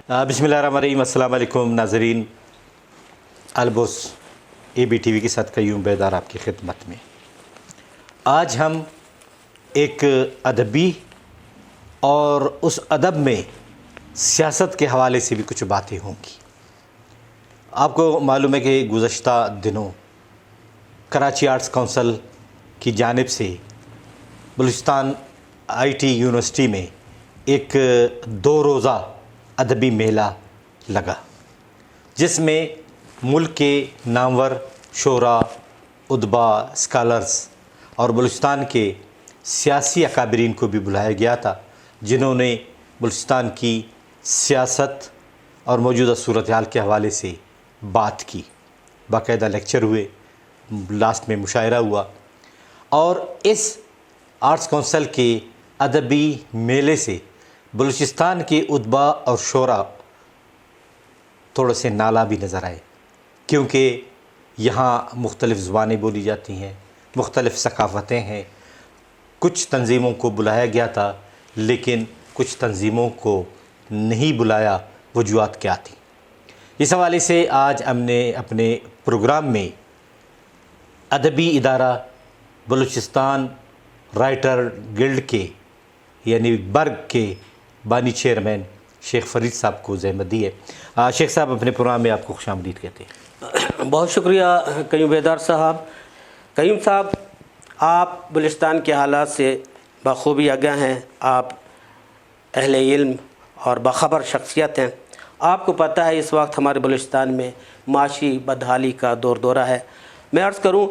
बिस्मिल्लाहिर्रहमानिर्रहीम। अस्सलाम वालेकुम नाज़रीन। अलबोस ABTV के साथ कयूम बेदार आपकी खिदमत में। आज हम एक अदबी और उस अदब में सियासत के हवाले से भी कुछ बातें होंगी। आपको मालूम है कि गुज़श्ता दिनों कराची आर्ट्स काउंसिल की जानिब से बलूचिस्तान IT यूनिवर्सिटी में एक 2 रोज़ा अदबी मेला लगा, जिसमें मुल्क के नामवर शोरा, उदबा, स्कॉलर्स और बलूचिस्तान के सियासी अकाबरीन को भी बुलाया गया था, जिन्होंने बलूचिस्तान की सियासत और मौजूदा सूरत हाल के हवाले से बात की। बाकायदा लेक्चर हुए, लास्ट में मुशायरा हुआ और इस आर्ट्स काउंसिल के अदबी मेले से बलूचिस्तान के उदबा और शोरा थोड़े से नाला भी नज़र आए, क्योंकि यहाँ मुख्तलिफ़ ज़ुबानें बोली जाती हैं, मुख्तलिफ़ सकाफ़तें हैं। कुछ तंजीमों को बुलाया गया था, लेकिन कुछ तंजीमों को नहीं बुलाया। वजूहात क्या थी? इस हवाले से आज हमने अपने प्रोग्राम में अदबी इदारा बलूचिस्तान राइटर गिल्ड के यानी बर्ग के बानी चेयरमैन शेख फरीद साहब को ज़हमत दी है। शेख साहब, अपने प्रोग्राम में आपको खुशामदीद कहते हैं। बहुत शुक्रिया कयूम बेदार साहब। कयूम साहब, आप बलूचिस्तान के हालात से बखूबी आगाह हैं। आप अहले इल्म और बाखबर शख्सियत हैं। आपको पता है इस वक्त हमारे बलूचिस्तान में माशी बदहाली का दौरा है। मैं अर्ज़ करूं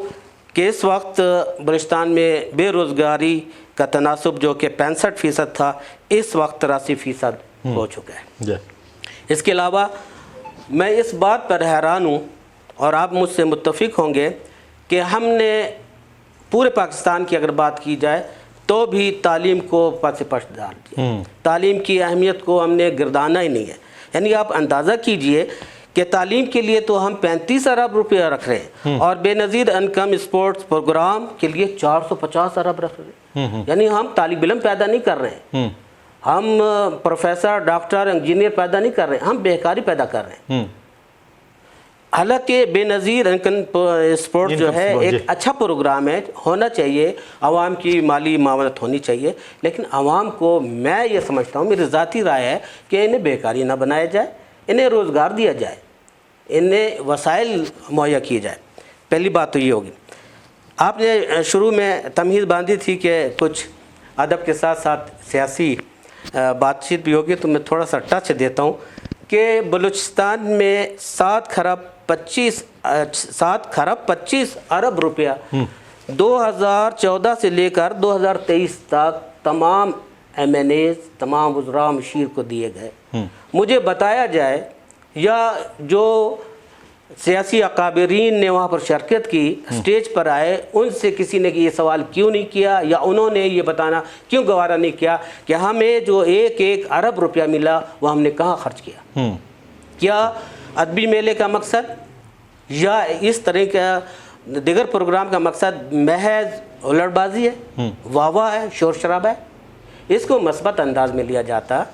कि इस वक्त बलूचिस्तान में बेरोज़गारी का तनासब जो कि 65% था, इस वक्त 83% हो चुका है। इसके अलावा मैं इस बात पर हैरान हूँ और आप मुझसे मुत्तफ़िक होंगे कि हमने पूरे पाकिस्तान की अगर बात की जाए तो भी तालीम को पासे पश डाल दिया। तालीम की अहमियत को हमने गिरदाना ही नहीं है। यानी आप अंदाज़ा कीजिए कि तालीम के लिए तो हम 35 अरब रुपया रख रहे हैं और बेनज़ीर इनकम स्पोर्ट्स प्रोग्राम के लिए 450 अरब रख रहे हैं। यानी हम तालिब इल्म पैदा नहीं कर रहे हैं, हम प्रोफेसर, डॉक्टर, इंजीनियर पैदा नहीं कर रहे हैं, हम बेकारी पैदा कर रहे हैं। हालांकि बेनज़ीर इनकम स्पोर्ट्स जो है एक अच्छा प्रोग्राम है, होना चाहिए, आवाम की माली मावनत होनी चाहिए, लेकिन आवाम को मैं ये समझता हूँ, मेरी ज़ाती राय है कि इन्हें बेकारी ना बनाया जाए, इन्हें रोज़गार दिया जाए, इन्हें वसाइल मुहैया किए जाए। पहली बात तो ये होगी। आपने शुरू में तमहीज़ बांधी थी कि कुछ अदब के साथ साथ सियासी बातचीत भी होगी, तो मैं थोड़ा सा टच देता हूँ कि बलूचिस्तान में 7 खरब 25 अरब रुपया 2014 से लेकर 2023 तक तमाम MNAs, तमाम वज़रा मशीर को दिए गए। मुझे बताया जाए या जो सियासी अकाबरीन ने वहाँ पर शिरकत की, स्टेज पर आए, उनसे किसी ने ये सवाल क्यों नहीं किया या उन्होंने ये बताना क्यों गवारा नहीं किया कि हमें जो 1 अरब रुपया मिला वो हमने कहाँ खर्च किया? क्या अदबी मेले का मकसद या इस तरह का दिगर प्रोग्राम का मकसद महज उलटबाजी है, वाह है, शोर शराबा है? इसको मस्बत अंदाज में लिया जाता,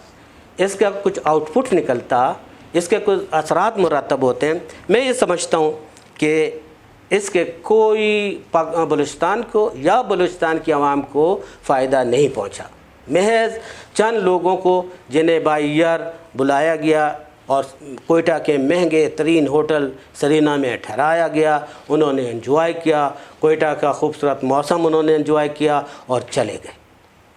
इसका कुछ आउटपुट निकलता, इसके कुछ असरात मुरतब होते हैं। मैं ये समझता हूँ कि इसके कोई बलूचिस्तान को या बलूचिस्तान की आवाम को फ़ायदा नहीं पहुँचा। महज चंद लोगों को जिन्हें बाइयर बुलाया गया और कोयटा के महंगे तरीन होटल सरीना में ठहराया गया, उन्होंने एंजॉय किया, कोयटा का खूबसूरत मौसम उन्होंने एंजॉय किया और चले गए।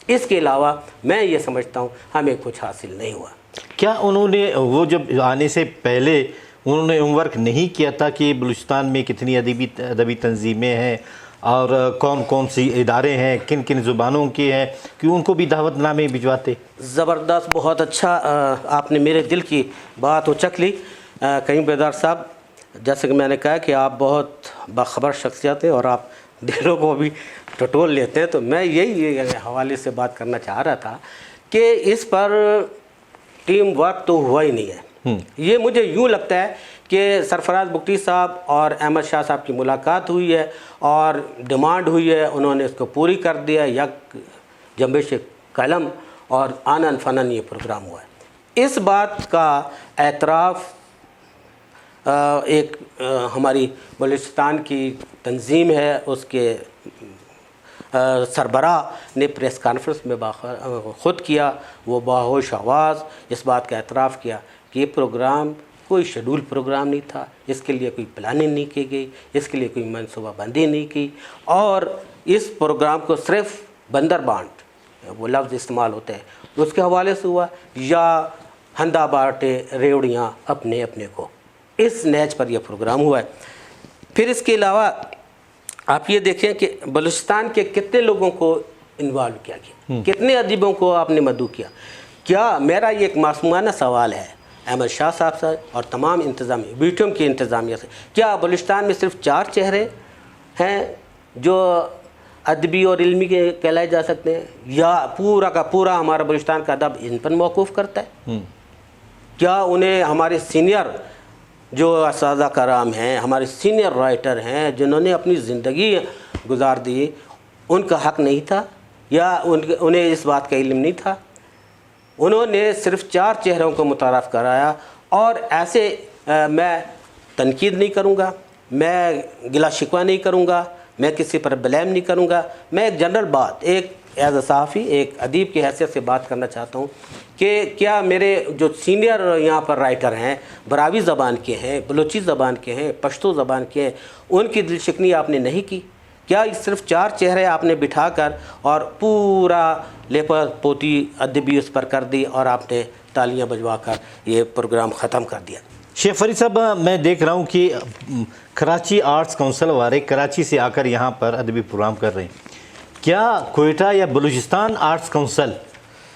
इसके अलावा मैं ये समझता हूँ हमें कुछ हासिल नहीं हुआ। क्या उन्होंने वो जब आने से पहले उन्होंने होमवर्क नहीं किया था कि बलूचिस्तान में कितनी अदबी तंजीमें हैं और कौन कौन सी इदारे हैं, किन किन ज़ुबानों के हैं, कि उनको भी दावतनामे भिजवाते? ज़बरदस्त, बहुत अच्छा आपने मेरे दिल की बात उचक ली कयूम बेदार साहब। जैसे कि मैंने कहा कि आप बहुत बाखबर शख्सियत हैं और आप दिलों को भी टटोल लेते हैं, तो मैं यही हवाले से बात करना चाह रहा था कि इस पर टीम वर्क तो हुआ ही नहीं है। ये मुझे यूँ लगता है कि सरफराज बुगटी साहब और अहमद शाह साहब की मुलाकात हुई है और डिमांड हुई है, उन्होंने इसको पूरी कर दिया, यक जंबिश कलम और आनन फनन ये प्रोग्राम हुआ है। اس بات کا اعتراف ایک ہماری بلوچستان کی تنظیم ہے، اس کے سربراہ نے پریس کانفرنس میں خود کیا، وہ باہوش آواز اس بات کا اعتراف کیا کہ یہ پروگرام کوئی شیڈول پروگرام نہیں تھا، اس کے لیے کوئی پلاننگ نہیں کی گئی، اس کے لیے کوئی منصوبہ بندی نہیں کی، اور اس پروگرام کو صرف بندر بانٹ، وہ لفظ استعمال ہوتا ہے، اس کے حوالے سے ہوا، یا ہندا بانٹے ریوڑیاں اپنے اپنے کو، اس نیچ پر یہ پروگرام ہوا ہے۔ پھر اس کے علاوہ آپ یہ دیکھیں کہ بلوچستان کے کتنے لوگوں کو انوالو کیا گیا، کتنے ادیبوں کو آپ نے مدعو کیا۔ کیا میرا یہ ایک معصومانہ سوال ہے احمد شاہ صاحب سے اور تمام انتظامیہ بی ٹی ایم کی انتظامیہ سے، کیا بلوچستان میں صرف 4 چہرے ہیں جو ادبی اور علمی کے کہلائے جا سکتے ہیں، یا پورا کا پورا ہمارا بلوچستان کا ادب ان پر موقوف کرتا ہے؟ کیا انہیں ہمارے سینئر جو اساتذہ کرام ہیں، ہمارے سینئر رائٹر ہیں جنہوں نے اپنی زندگی گزار دی، ان کا حق نہیں تھا، یا انہیں اس بات کا علم نہیں تھا؟ انہوں نے صرف 4 چہروں کو متعارف کرایا، اور ایسے میں تنقید نہیں کروں گا، میں گلا شکوہ نہیں کروں گا، میں کسی پر بلیم نہیں کروں گا، میں ایک جنرل بات، ایک ایز اے صحافی، ایک ادیب کی حیثیت سے بات کرنا چاہتا ہوں کہ کیا میرے جو سینئر یہاں پر رائٹر ہیں، براوی زبان کے ہیں، بلوچی زبان کے ہیں، پشتو زبان کے ہیں، ان کی دل شکنی آپ نے نہیں کی؟ کیا صرف 4 چہرے آپ نے بٹھا کر اور پورا لیپا پوتی ادبی اس پر کر دی، اور آپ نے تالیاں بجوا کر یہ پروگرام ختم کر دیا؟ شیخ فرید صاحب، میں دیکھ رہا ہوں کہ کراچی آرٹس کونسل والے کراچی سے آ کر یہاں پر ادبی پروگرام کر رہے ہیں، کیا کوئٹہ یا بلوچستان آرٹس کونسل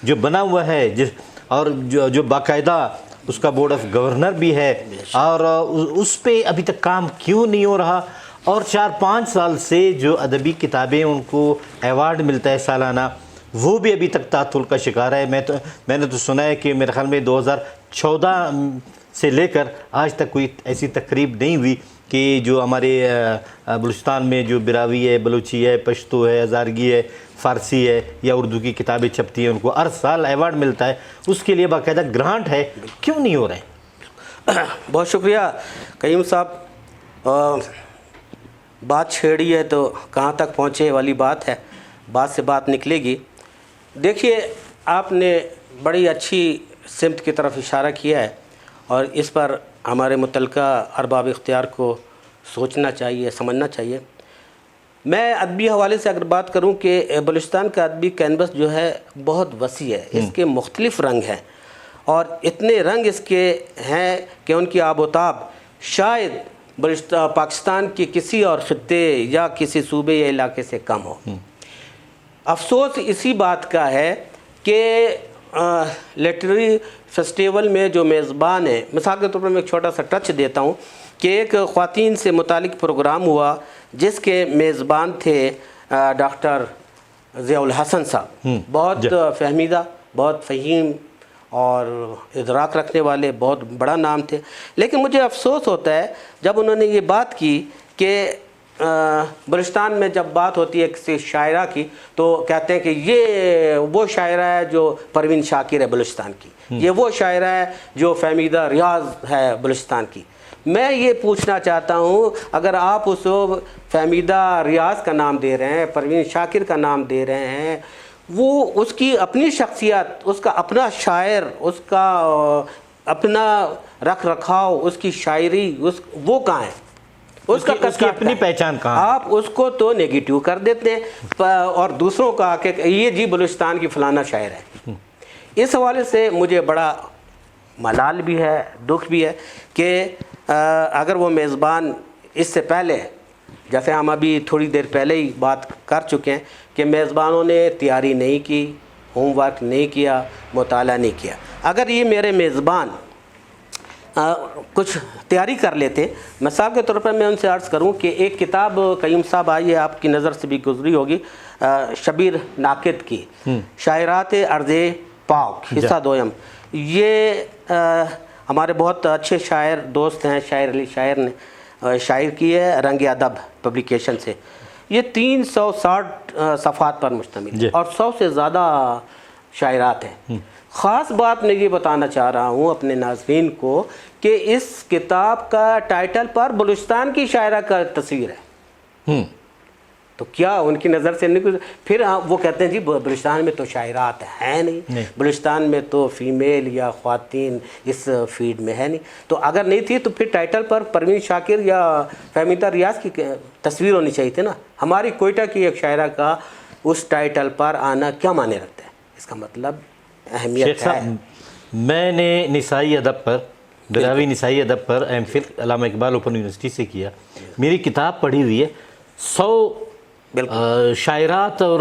جو بنا ہوا ہے اور جو باقاعدہ اس کا بورڈ آف گورنر بھی ہے، اور اس پہ ابھی تک کام کیوں نہیں ہو رہا؟ اور 4-5 سال سے جو ادبی کتابیں ان کو ایوارڈ ملتا ہے سالانہ، وہ بھی ابھی تک تعطل کا شکار ہے؟ میں نے تو سنا ہے کہ میرے خیال میں 2014 سے لے کر آج تک کوئی ایسی تقریب نہیں ہوئی کہ جو ہمارے بلوچستان میں جو براوی ہے، بلوچی ہے، پشتو ہے، ہزارگی ہے، فارسی ہے یا اردو کی کتابیں چھپتی ہیں، ان کو ہر سال ایوارڈ ملتا ہے، اس کے لیے باقاعدہ گرانٹ ہے، کیوں نہیں ہو رہے؟ بہت شکریہ قیوم صاحب، بات چھیڑی ہے تو کہاں تک پہنچے والی بات ہے، بات سے بات نکلے گی۔ دیکھیے، آپ نے بڑی اچھی سمت کی طرف اشارہ کیا ہے، اور اس پر ہمارے متعلقہ ارباب اختیار کو سوچنا چاہیے، سمجھنا چاہیے۔ میں ادبی حوالے سے اگر بات کروں کہ بلوچستان کا ادبی کینوس جو ہے بہت وسیع ہے، اس کے مختلف رنگ ہیں، اور اتنے رنگ اس کے ہیں کہ ان کی آب و تاب شاید پاکستان کے کسی اور خطے یا کسی صوبے یا علاقے سے کم ہو۔ افسوس اسی بات کا ہے کہ لٹریری فیسٹیول میں جو میزبان ہیں، مثال کے طور پر میں ایک چھوٹا سا ٹچ دیتا ہوں کہ ایک خواتین سے متعلق پروگرام ہوا جس کے میزبان تھے ڈاکٹر ضیاء الحسن صاحب، بہت فہمیدہ، بہت فہیم اور ادراک رکھنے والے، بہت بڑا نام تھے، لیکن مجھے افسوس ہوتا ہے جب انہوں نے یہ بات کی کہ بلوچستان میں جب بات ہوتی ہے کسی شاعرہ کی تو کہتے ہیں کہ یہ وہ شاعرہ ہے جو پروین شاکر ہے بلوچستان کی، یہ وہ شاعرہ ہے جو فہمیدہ ریاض ہے بلوچستان کی۔ میں یہ پوچھنا چاہتا ہوں، اگر آپ اس فہمیدہ ریاض کا نام دے رہے ہیں، پروین شاکر کا نام دے رہے ہیں، وہ اس کی اپنی شخصیت، اس کا اپنا شاعر، اس کا اپنا رکھ رکھاؤ، اس کی شاعری، وہ کہاں ہے؟ اس کی اپنی پہچان کہاں؟ آپ اس کو تو نیگیٹیو کر دیتے ہیں اور دوسروں کا کہ یہ جی بلوچستان کی فلانا شاعر ہے۔ اس حوالے سے مجھے بڑا ملال بھی ہے، دکھ بھی ہے کہ اگر وہ میزبان اس سے پہلے، جیسے ہم ابھی تھوڑی دیر پہلے ہی بات کر چکے ہیں کہ میزبانوں نے تیاری نہیں کی، ہوم ورک نہیں کیا، مطالعہ نہیں کیا، اگر یہ میرے میزبان کچھ تیاری کر لیتے، مثال کے طور پر میں ان سے عرض کروں کہ ایک کتاب قیوم صاحب آئی ہے، آپ کی نظر سے بھی گزری ہوگی، شبیر ناقد کی شاعرات ارض پاک حصہ دوم، یہ ہمارے بہت اچھے شاعر دوست ہیں شاعر علی شاعر نے شاعر کی ہے، رنگ ادب پبلیکیشن سے، یہ 360 صفحات پر مشتمل ہے اور 100 سے زیادہ شاعرات ہیں۔ ख़ास बात मैं ये बताना चाह रहा हूँ अपने नाज़रीन को कि इस किताब का टाइटल पर बलूचिस्तान की शायरा का तस्वीर है। तो क्या उनकी नज़र से नहीं कुछ, फिर वो कहते हैं जी बलूचिस्तान में तो शायरात हैं नहीं, बलूचिस्तान में तो फ़ीमेल या ख़वातीन इस फील्ड में है नहीं। तो अगर नहीं थी तो फिर टाइटल पर परवीन शाकिर या फहमीदा रियाज की तस्वीर होनी चाहिए थी ना। हमारी कोयटा की एक शायरा का उस टाइटल पर आना क्या माने रखता है? इसका मतलब अहमियत है। मैंने निसाई अदब पर, बरावी निसाई अदब पर एम.फिल अल्लामा इकबाल ओपन यूनिवर्सिटी से किया। मेरी किताब पढ़ी हुई है 100 शायरात और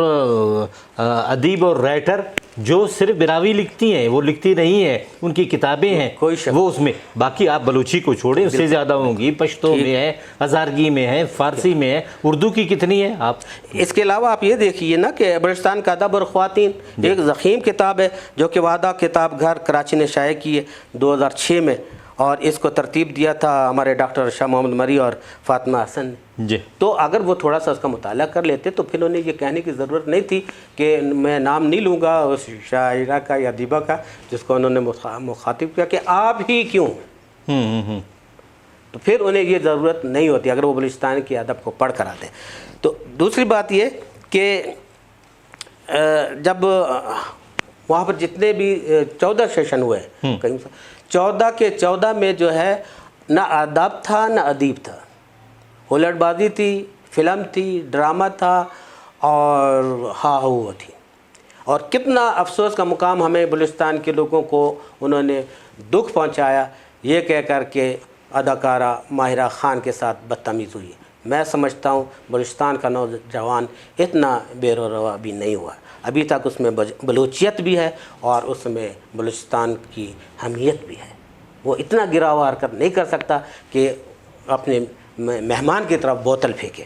अदीब और राइटर जो सिर्फ बिरावी लिखती हैं, वो लिखती नहीं हैं, उनकी किताबें हैं कोई शक, वो उसमें। बाकी आप बलूची को छोड़ें, उससे ज़्यादा होंगी, पश्तो में है, हज़ारगी में है, फ़ारसी में है, उर्दू की कितनी है आप। इसके अलावा आप ये देखिए ना कि बलूचिस्तान का अदब और ख़वातीन एक ज़ख़ीम किताब है जो कि वादा किताब घर कराची ने शाये की है 2006 में, और इसको तरतीब दिया था हमारे डॉक्टर शाह मोहम्मद मरी और फ़ातिमा हसन ने जी। तो अगर वो थोड़ा सा उसका मुताला कर लेते तो फिर उन्हें ये कहने की ज़रूरत नहीं थी कि मैं नाम नहीं लूँगा उस शायरा का या अदीबा का जिसको उन्होंने मुखातिब किया कि आप ही क्यों। तो फिर उन्हें ये ज़रूरत नहीं होती अगर वो बलूचिस्तान के अदब को पढ़ कर आते। तो दूसरी बात ये कि जब वहाँ पर जितने भी 14 सेशन हुए कहीं 14 के 14 में जो है ना अदब था ना अदीब था, हुलड़बाजी थी, फिल्म थी, ड्रामा था और हा थी। और कितना अफसोस का मुकाम हमें बलूचिस्तान के लोगों को उन्होंने दुख पहुंचाया ये कह कर के अदाकारा माहिरा ख़ान के साथ बदतमीज़ी हुई। मैं समझता हूँ बलूचिस्तान का नौजवान इतना बेरोरवा भी नहीं हुआ, अभी तक उसमें बलूचियत भी है और उसमें बलूचिस्तान की हमीयत भी है। वो इतना गिराव हरकत नहीं कर सकता कि अपने मेहमान की तरफ बोतल फेंके,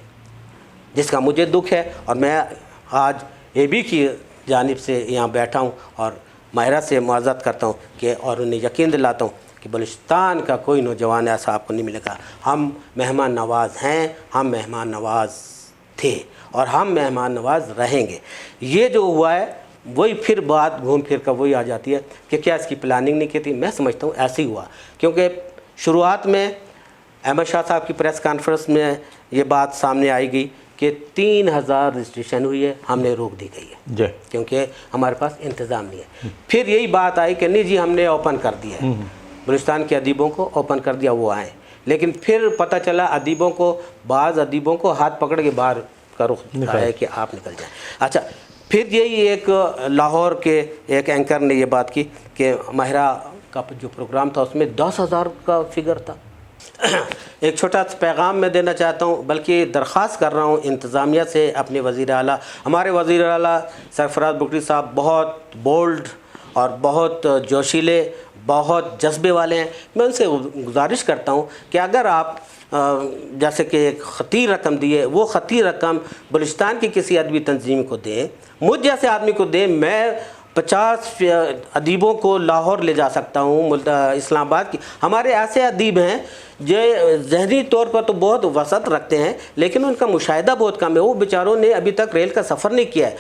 जिसका मुझे दुख है। और मैं आज AB की जानिब से यहाँ बैठा हूँ और माहिरा से मुआज़त करता हूँ कि और उन्हें यकीन दिलाता हूँ कि बलूचिस्तान का कोई नौजवान ऐसा आपको नहीं मिलेगा। हम मेहमान नवाज़ हैं, हम मेहमान नवाज़ थे और हम मेहमान नवाज़ रहेंगे। ये जो हुआ है वही फिर बात घूम फिर कर वही आ जाती है कि क्या इसकी प्लानिंग नहीं की थी। मैं समझता हूँ ऐसे ही हुआ, क्योंकि शुरुआत में अहमद शाह साहब की प्रेस कॉन्फ्रेंस में ये बात सामने आई गई कि 3000 रजिस्ट्रेशन हुई है, हमने रोक दी गई है क्योंकि हमारे पास इंतज़ाम नहीं है। फिर यही बात आई कि नहीं जी हमने ओपन कर दिया है, बलूचिस्तान के अदीबों को ओपन कर दिया, वो आए। लेकिन फिर पता चला अदीबों को, बाज़ अदीबों को हाथ पकड़ के बाहर का रुख है कि आप निकल जाएं। अच्छा, फिर यही एक लाहौर के एक एंकर ने ये बात की कि माहिरा का जो प्रोग्राम था उसमें 10,000 का फिगर था। एक छोटा सा पैगाम मैं देना चाहता हूँ, बल्कि दरख्वास्त कर रहा हूँ इंतज़ामिया से, अपने वज़ीर आला, हमारे वज़ीर आला सरफराज बुकरी साहब बहुत बोल्ड और बहुत जोशीले, बहुत जज्बे वाले हैं। मैं उनसे गुजारिश करता हूँ कि अगर आप जैसे कि एक ख़तीर रकम दी है, वो ख़तीर रकम बलूचिस्तान की किसी अदबी तंजीम को दें, मुझ जैसे आदमी को दें। मैं 50 अदीबों को लाहौर ले जा सकता हूँ, इस्लामाबाद की। हमारे ऐसे अदीब हैं जो ज़हनी तौर पर तो बहुत वसत रखते हैं लेकिन उनका मुशाहिदा बहुत कम है। वो बेचारों ने अभी तक रेल का सफ़र नहीं किया है।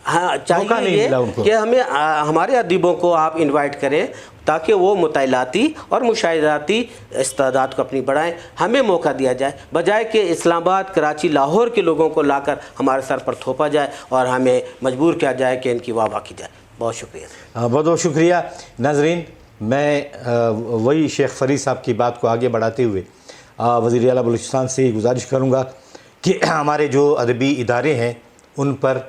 हाँ, चाहिए ये कि हमें हमारे अदीबों को आप इनवाइट करें ताकि वो मुतालाती और मुशाहिदाती इस्तादात को अपनी बढ़ाएं। हमें मौका दिया जाए, बजाय कि इस्लामाबाद, कराची, लाहौर के लोगों को लाकर हमारे सर पर थोपा जाए और हमें मजबूर किया जाए कि इनकी वाह की जाए। बहुत शुक्रिया। बहुत बहुत शुक्रिया नाज़रीन। मैं वही शेख फरीद साहब की बात को आगे बढ़ाते हुए वज़ीर आला बलूचिस्तान से गुजारिश करूँगा कि हमारे जो अदबी इदारे हैं उन पर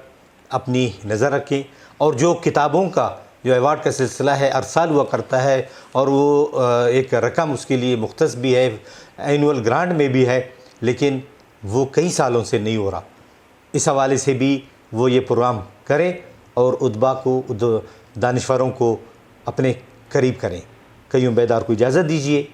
अपनी नज़र रखें, और जो किताबों का जो अवार्ड का सिलसिला है हर साल हुआ करता है और वो एक रकम उसके लिए मुख्तस भी है, एनुअल ग्रांट में भी है, लेकिन वो कई सालों से नहीं हो रहा। इस हवाले से भी वो ये प्रोग्राम करें और उदबा को, दानिशवरों को अपने करीब करें। कईयों बेदार को इजाज़त दीजिए।